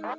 Hello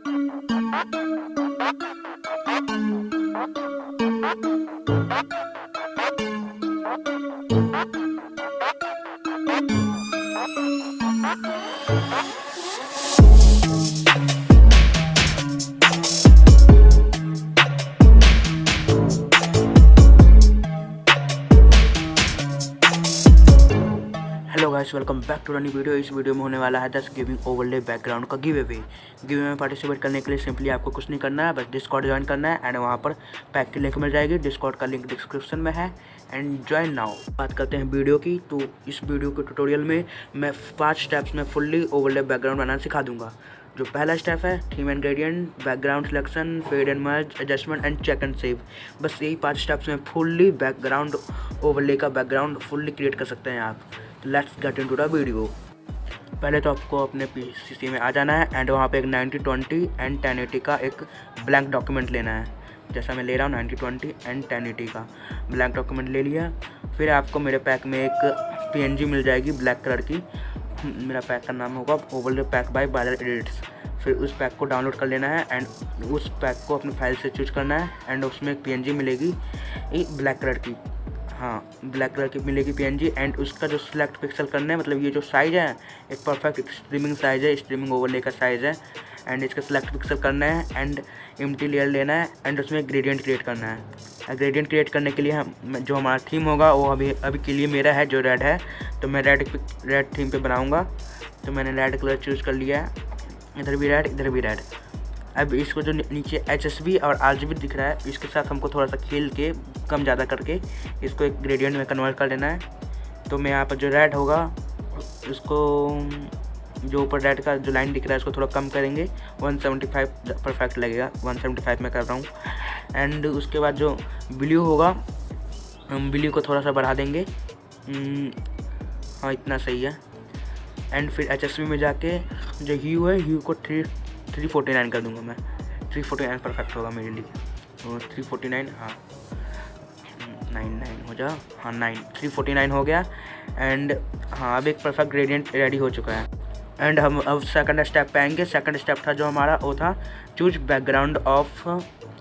guys, welcome back to new video. इस video में होने वाला है 10 गेमिंग ओवरले बैकग्राउंड का गिव अवे में पार्टिसिपेट करने के लिए सिंपली आपको कुछ नहीं करना है, बस डिस्कॉर्ड ज्वाइन करना है एंड वहाँ पर पैक की लिंक मिल जाएगी। डिस्कॉर्ड का लिंक डिस्क्रिप्शन में है एंड ज्वाइन नाउ। बात करते हैं वीडियो की, तो इस वीडियो के ट्यूटोरियल में मैं 5 स्टेप्स में फुल्ली ओवरले बैकग्राउंड बनाना सिखा दूँगा। जो पहला स्टेप है theme and gradient, background selection, fade and merge, adjustment and check and save. बस यही 5 स्टेप्स में फुल्ली बैकग्राउंड ओवरले का बैकग्राउंड फुल्ली क्रिएट कर सकते हैं आप। तो let's get into the video. पहले तो आपको अपने PCC में आ जाना है एंड वहाँ पे एक 9020 एंड 1080 का एक ब्लैंक डॉक्यूमेंट लेना है। जैसा मैं ले रहा हूँ 9020 एंड 1080 का ब्लैंक डॉक्यूमेंट ले लिया। फिर आपको मेरे पैक में एक PNG मिल जाएगी ब्लैक कलर की। मेरा पैक का नाम होगा ओवरले पैक बाय बादल एडिट्स। फिर उस पैक को डाउनलोड कर लेना है एंड उस पैक को अपनी फाइल से चूज करना है एंड उसमें एक PNG मिलेगी ब्लैक कलर की। हाँ, ब्लैक कलर की मिलेगी PNG एंड उसका जो सिलेक्ट पिक्सल करना है, मतलब ये जो साइज़ है एक परफेक्ट स्ट्रीमिंग साइज़ है, स्ट्रीमिंग ओवरले का साइज़ है एंड इसका सिलेक्ट पिक्सल करना है एंड एम्प्टी लेयर लेना है एंड उसमें ग्रेडियंट क्रिएट करना है। ग्रेडियंट क्रिएट करने के लिए हम जो हमारा थीम होगा वो अभी के लिए मेरा है जो रेड है, तो मैं रेड थीम पे बनाऊँगा। तो मैंने रेड कलर चूज़ कर लिया है, इधर भी रेड इधर भी रेड। अब इसको जो नीचे HSV और RGB दिख रहा है, इसके साथ हमको थोड़ा सा खेल के कम ज़्यादा करके इसको एक ग्रेडियंट में कन्वर्ट कर लेना है। तो मैं यहाँ पर जो रेड होगा उसको, जो ऊपर रेड का जो लाइन दिख रहा है उसको थोड़ा कम करेंगे, 175 परफेक्ट लगेगा, 175 में कर रहा हूँ। एंड उसके बाद जो ब्लू होगा, हम ब्लू को थोड़ा सा बढ़ा देंगे, हाँ इतना सही है। एंड फिर HSV में जाके जो ह्यू है, ह्यू को 349 कर दूंगा मैं, 349 परफेक्ट होगा मेरे लिए। तो 349, हाँ 99 हो जा, हाँ 349 हो गया। एंड हाँ, अब एक परफेक्ट ग्रेडियंट रेडी हो चुका है। एंड हम अब सेकंड स्टेप पे आएंगे। सेकंड स्टेप था जो हमारा, वो था चूज बैकग्राउंड ऑफ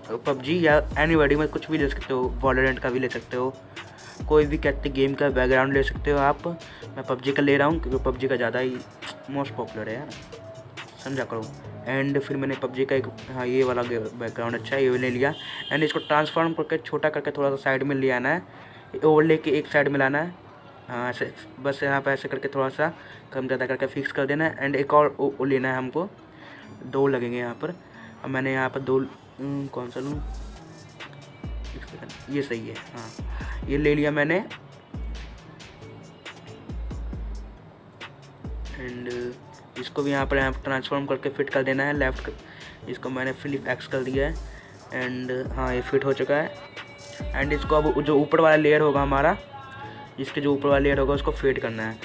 PUBG या एनीबॉडी में कुछ भी ले सकते हो, वॉलोरेंट का भी ले सकते हो, कोई भी कहते गेम का बैकग्राउंड ले सकते हो आप। मैं PUBG का ले रहा हूँ क्योंकि PUBG का ज़्यादा ही मोस्ट पॉपुलर है यार, समझा करो। एंड फिर मैंने PUBG का एक, हाँ ये वाला बैकग्राउंड अच्छा है, ये ले लिया। एंड इसको ट्रांसफॉर्म करके छोटा करके थोड़ा सा साइड में ले आना है, ओवरले के एक साइड में लाना है, हाँ ऐसे बस यहाँ पे ऐसे करके थोड़ा सा कम ज़्यादा करके फिक्स कर देना है। एंड एक और वो लेना है हमको, 2 लगेंगे यहाँ पर। अब मैंने यहाँ पर 2 कौन सा लूँ, ये सही है, हाँ ये ले लिया मैंने। एंड इसको भी यहाँ पर ट्रांसफॉर्म करके फिट कर देना है लेफ्ट। इसको मैंने फ्लिप X कर दिया है एंड हाँ ये फिट हो चुका है। एंड इसको अब जो ऊपर वाला लेयर होगा हमारा, इसके जो ऊपर वाला लेयर होगा उसको फेड करना है।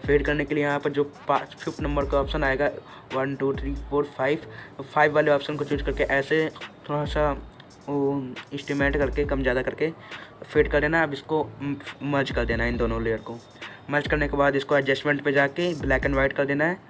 फेड करने के लिए यहाँ पर जो 5th नंबर का ऑप्शन आएगा, 1 2 3 4 5 वाले ऑप्शन को चूज करके ऐसे थोड़ा सा एस्टिमेट करके कम ज़्यादा करके फेड कर देना। अब इसको मर्ज कर देना है, इन दोनों लेयर को मर्ज करने के बाद इसको एडजस्टमेंट पे जाके ब्लैक एंड वाइट कर देना है।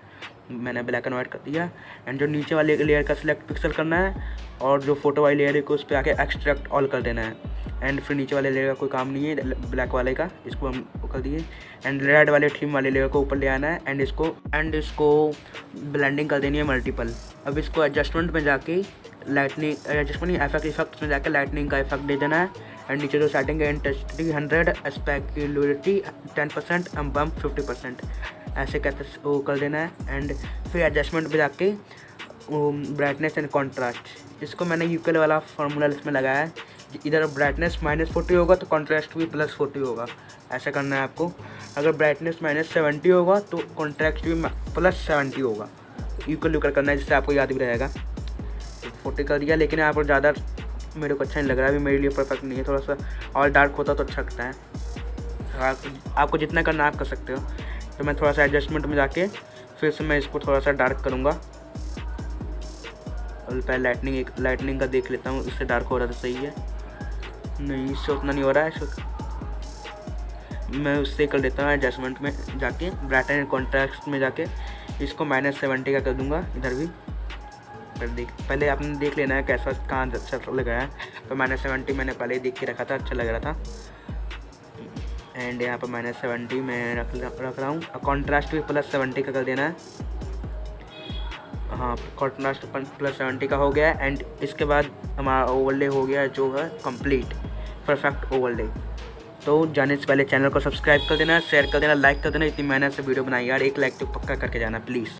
मैंने ब्लैक एंड वाइट कर दिया। एंड जो नीचे वाले लेयर का सिलेक्ट पिक्सल करना है और जो फोटो वाली लेयर है को उस पर आके एक्सट्रैक्ट ऑल कर देना है। एंड फिर नीचे वाले लेयर का कोई काम नहीं है ब्लैक वाले का, इसको हम कर दिए। एंड रेड वाले थीम वाले लेयर को ऊपर ले आना है एंड इसको ब्लेंडिंग कर देनी है मल्टीपल। अब इसको एडजस्टमेंट में जाके लाइटनिंग, एडजस्टमेंट इफेक्ट में जाके लाइटनिंग का इफेक्ट दे देना है। एंड नीचे जो सेटिंग है, इंटेंसिटी 100, स्पेक्युलरिटी 10%, बम्प 50%, ऐसे कहते वो कर देना है। एंड फिर एडजस्टमेंट पे जाके ब्राइटनेस एंड कॉन्ट्रास्ट, इसको मैंने यूकेल वाला फार्मूला इसमें लगाया है, इधर ब्राइटनेस -40 होगा तो कॉन्ट्रास्ट भी +40 होगा, ऐसा करना है आपको। अगर ब्राइटनेस -70 होगा तो कॉन्ट्रास्ट भी +70 होगा, यूकेल करना है जिससे आपको याद भी रहेगा। 40 कर दिया, लेकिन यहाँ पर ज़्यादा मेरे को अच्छा नहीं लग रहा है, अभी मेरे लिए परफेक्ट नहीं है, थोड़ा सा और डार्क होता तो अच्छा लगता है। आपको जितना करना आप कर सकते हो। तो मैं थोड़ा सा एडजस्टमेंट में जाके फिर से मैं इसको थोड़ा सा डार्क करूँगा। और पहले लाइटनिंग का देख लेता हूँ, इससे डार्क हो रहा तो सही है, नहीं इससे उतना नहीं हो रहा है, मैं उससे कर देता हूँ एडजस्टमेंट में जाके, ब्राइटनेस एंड कॉन्ट्रास्ट में जाके इसको -70 का कर दूँगा इधर भी। पहले आपने देख लेना है कैसा कहाँ अच्छा लग रहा है। तो -70 मैंने पहले ही देख के रखा था, अच्छा लग रहा था। एंड यहाँ पर -70 मैं रख रहा हूँ। कॉन्ट्रास्ट भी +70 का कर देना है। हाँ, कॉन्ट्रास्ट +70 का हो गया। एंड इसके बाद हमारा ओवरले हो गया जो है कंप्लीट, परफेक्ट ओवरले। तो जाने से पहले चैनल को सब्सक्राइब कर देना, शेयर कर देना, लाइक कर देना। इतनी मेहनत से वीडियो बनाई यार, 1 लाइक तो पक्का करके जाना प्लीज़।